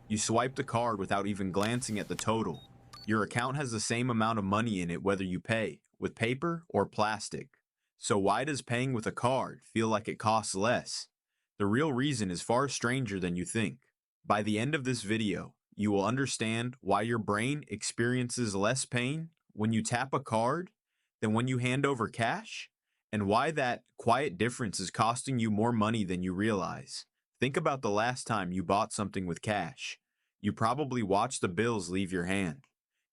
You swipe the card without even glancing at the total. Your account has the same amount of money in it whether you pay with paper or plastic. So why does paying with a card feel like it costs less? The real reason is far stranger than you think. By the end of this video, you will understand why your brain experiences less pain when you tap a card than when you hand over cash, and why that quiet difference is costing you more money than you realize. Think about the last time you bought something with cash. You probably watched the bills leave your hand.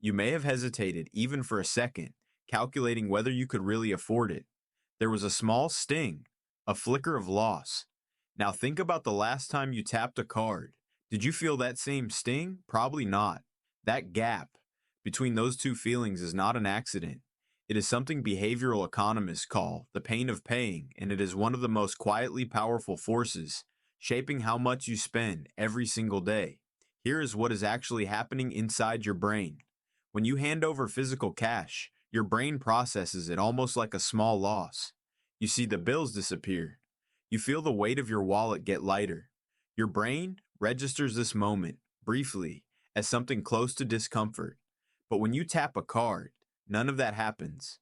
You may have hesitated even for a second, calculating whether you could really afford it. There was a small sting, a flicker of loss. Now think about the last time you tapped a card. Did you feel that same sting? Probably not. That gap between those two feelings is not an accident. It is something behavioral economists call the pain of paying, and it is one of the most quietly powerful forces shaping how much you spend every single day. Here is what is actually happening inside your brain. When you hand over physical cash, your brain processes it almost like a small loss. You see the bills disappear. You feel the weight of your wallet get lighter. Your brain registers this moment, briefly, as something close to discomfort. But when you tap a card, none of that happens.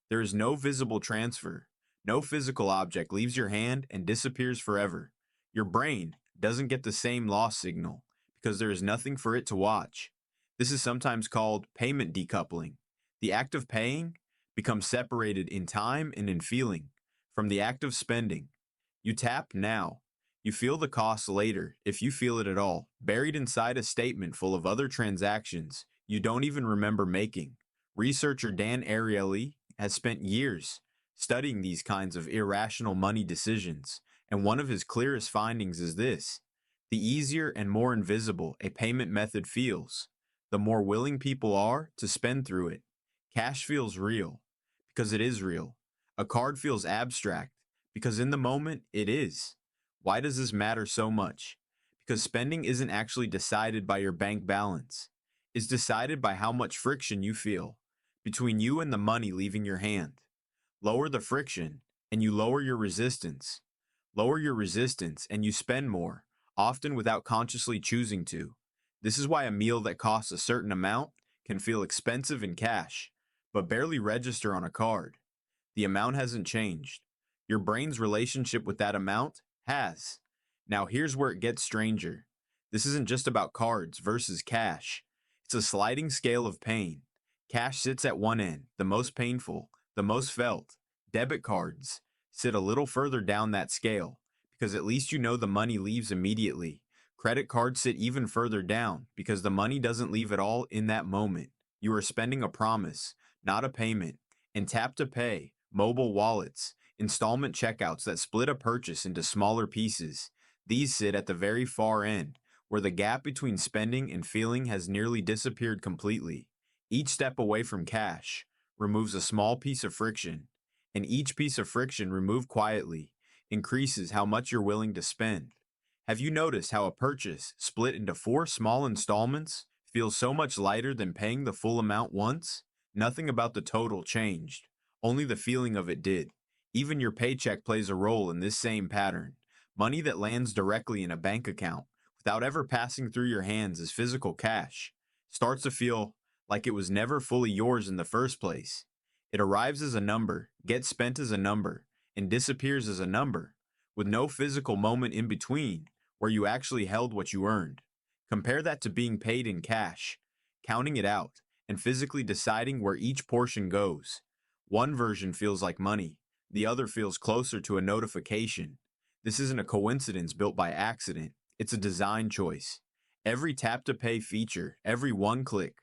There is no visible transfer. No physical object leaves your hand and disappears forever. Your brain doesn't get the same loss signal because there is nothing for it to watch. This is sometimes called payment decoupling. The act of paying becomes separated in time and in feeling from the act of spending. You tap now. You feel the cost later, if you feel it at all, buried inside a statement full of other transactions you don't even remember making. Researcher Dan Ariely has spent years studying these kinds of irrational money decisions, and one of his clearest findings is this: the easier and more invisible a payment method feels, the more willing people are to spend through it. Cash feels real because it is real. A card feels abstract because in the moment it is. Why does this matter so much? Because spending isn't actually decided by your bank balance. It's decided by how much friction you feel between you and the money leaving your hand. Lower the friction and you lower your resistance. Lower your resistance and you spend more, often without consciously choosing to. This is why a meal that costs a certain amount can feel expensive in cash, but barely register on a card. The amount hasn't changed. Your brain's relationship with that amount has. Now here's where it gets stranger. This isn't just about cards versus cash. It's a sliding scale of pain. Cash sits at one end, the most painful, the most felt. Debit cards sit a little further down that scale, because at least you know the money leaves immediately. Credit cards sit even further down, because the money doesn't leave at all in that moment. You are spending a promise, not a payment. And tap to pay, mobile wallets, installment checkouts that split a purchase into smaller pieces. These sit at the very far end, where the gap between spending and feeling has nearly disappeared completely. Each step away from cash removes a small piece of friction, and each piece of friction removed quietly increases how much you're willing to spend. Have you noticed how a purchase split into 4 small installments feels so much lighter than paying the full amount once? Nothing about the total changed, only the feeling of it did. Even your paycheck plays a role in this same pattern. Money that lands directly in a bank account without ever passing through your hands as physical cash starts to feel like it was never fully yours in the first place. It arrives as a number, gets spent as a number, and disappears as a number, with no physical moment in between where you actually held what you earned. Compare that to being paid in cash, counting it out, and physically deciding where each portion goes. One version feels like money, the other feels closer to a notification. This isn't a coincidence built by accident, it's a design choice. Every tap to pay feature, every one click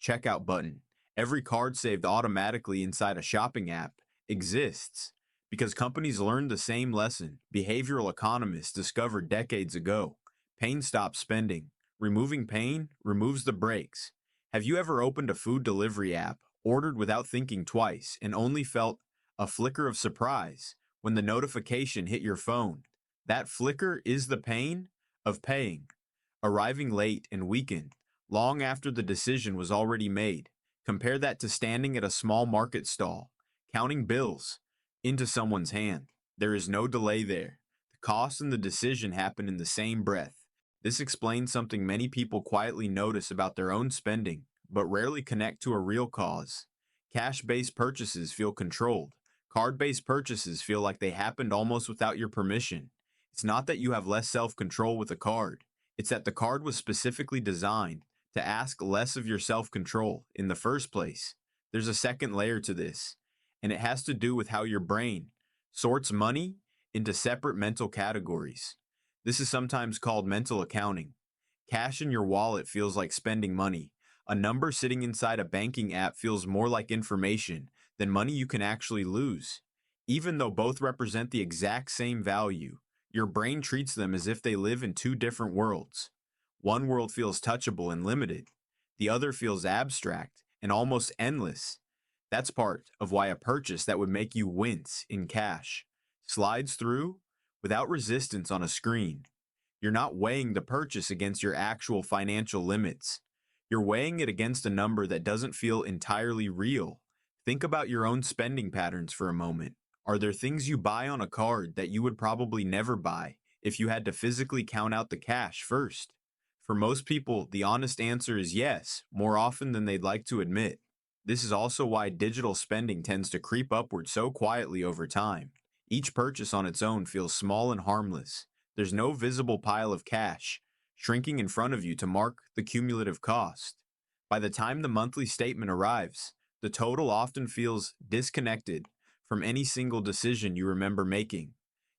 checkout button, every card saved automatically inside a shopping app exists because companies learned the same lesson behavioral economists discovered decades ago. Pain stops spending. Removing pain removes the brakes. Have you ever opened a food delivery app, ordered without thinking twice, and only felt a flicker of surprise when the notification hit your phone? That flicker is the pain of paying, arriving late and weakened, long after the decision was already made. Compare that to standing at a small market stall, counting bills into someone's hand. There is no delay there. The cost and the decision happen in the same breath. This explains something many people quietly notice about their own spending, but rarely connect to a real cause. Cash based purchases feel controlled. Card based purchases feel like they happened almost without your permission. It's not that you have less self control with a card, it's that the card was specifically designed to ask less of your self control in the first place. There's a second layer to this, and it has to do with how your brain sorts money into separate mental categories. This is sometimes called mental accounting. Cash in your wallet feels like spending money. A number sitting inside a banking app feels more like information than money you can actually lose. Even though both represent the exact same value, your brain treats them as if they live in two different worlds. One world feels touchable and limited, the other feels abstract and almost endless. That's part of why a purchase that would make you wince in cash slides through without resistance on a screen. You're not weighing the purchase against your actual financial limits. You're weighing it against a number that doesn't feel entirely real. Think about your own spending patterns for a moment. Are there things you buy on a card that you would probably never buy if you had to physically count out the cash first? For most people, the honest answer is yes, more often than they'd like to admit. This is also why digital spending tends to creep upward so quietly over time. Each purchase on its own feels small and harmless. There's no visible pile of cash shrinking in front of you to mark the cumulative cost. By the time the monthly statement arrives, the total often feels disconnected from any single decision you remember making.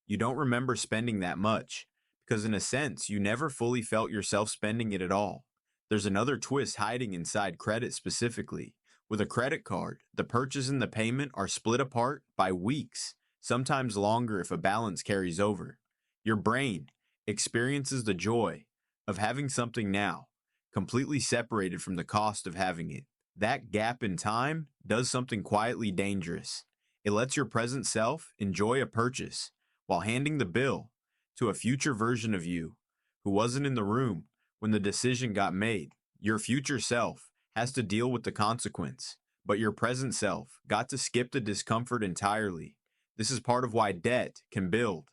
You don't remember spending that much, because in a sense, you never fully felt yourself spending it at all. There's another twist hiding inside credit specifically. With a credit card, the purchase and the payment are split apart by weeks, sometimes longer if a balance carries over. Your brain experiences the joy of having something now, completely separated from the cost of having it. That gap in time does something quietly dangerous. It lets your present self enjoy a purchase while handing the bill to a future version of you who wasn't in the room when the decision got made. Your future self has to deal with the consequence, but your present self got to skip the discomfort entirely. This is part of why debt can build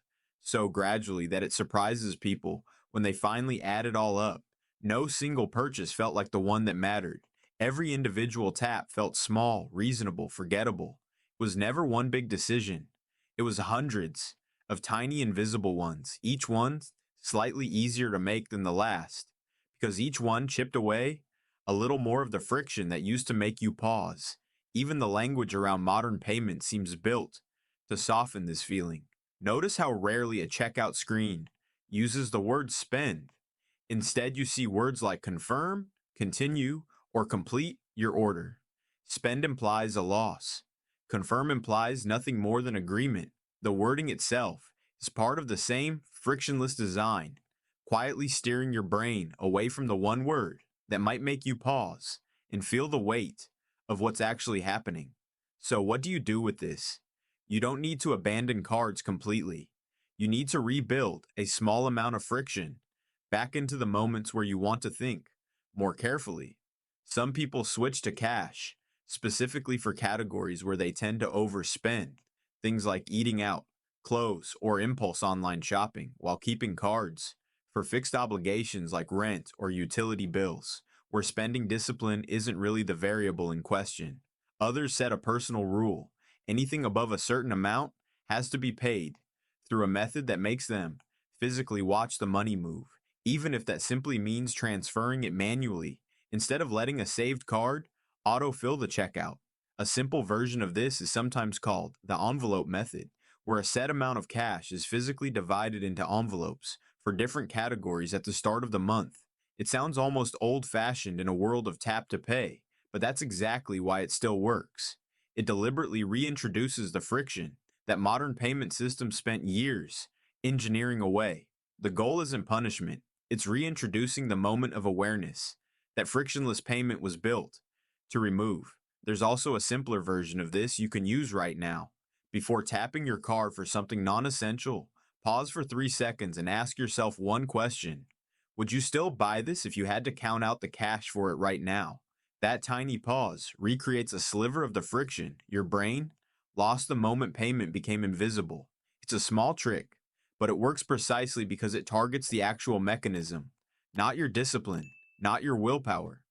so gradually that it surprises people when they finally add it all up. No single purchase felt like the one that mattered. Every individual tap felt small, reasonable, forgettable. It was never one big decision. It was hundreds of tiny invisible ones, each one slightly easier to make than the last, because each one chipped away a little more of the friction that used to make you pause. Even the language around modern payment seems built to soften this feeling. Notice how rarely a checkout screen uses the word spend. Instead, you see words like confirm, continue, or complete your order. Spend implies a loss. Confirm implies nothing more than agreement. The wording itself is part of the same frictionless design, quietly steering your brain away from the one word that might make you pause and feel the weight of what's actually happening. So, what do you do with this? You don't need to abandon cards completely. You need to rebuild a small amount of friction back into the moments where you want to think more carefully. Some people switch to cash, specifically for categories where they tend to overspend, things like eating out, clothes, or impulse online shopping, while keeping cards for fixed obligations like rent or utility bills, where spending discipline isn't really the variable in question. Others set a personal rule. Anything above a certain amount has to be paid through a method that makes them physically watch the money move, even if that simply means transferring it manually instead of letting a saved card autofill the checkout. A simple version of this is sometimes called the envelope method, where a set amount of cash is physically divided into envelopes for different categories at the start of the month. It sounds almost old fashioned in a world of tap to pay, but that's exactly why it still works. It deliberately reintroduces the friction that modern payment systems spent years engineering away. The goal isn't punishment, it's reintroducing the moment of awareness that frictionless payment was built to remove. There's also a simpler version of this you can use right now. Before tapping your card for something non essential, pause for 3 seconds and ask yourself one question. Would you still buy this if you had to count out the cash for it right now? That tiny pause recreates a sliver of the friction your brain lost the moment payment became invisible. It's a small trick, but it works precisely because it targets the actual mechanism, not your discipline, not your willpower.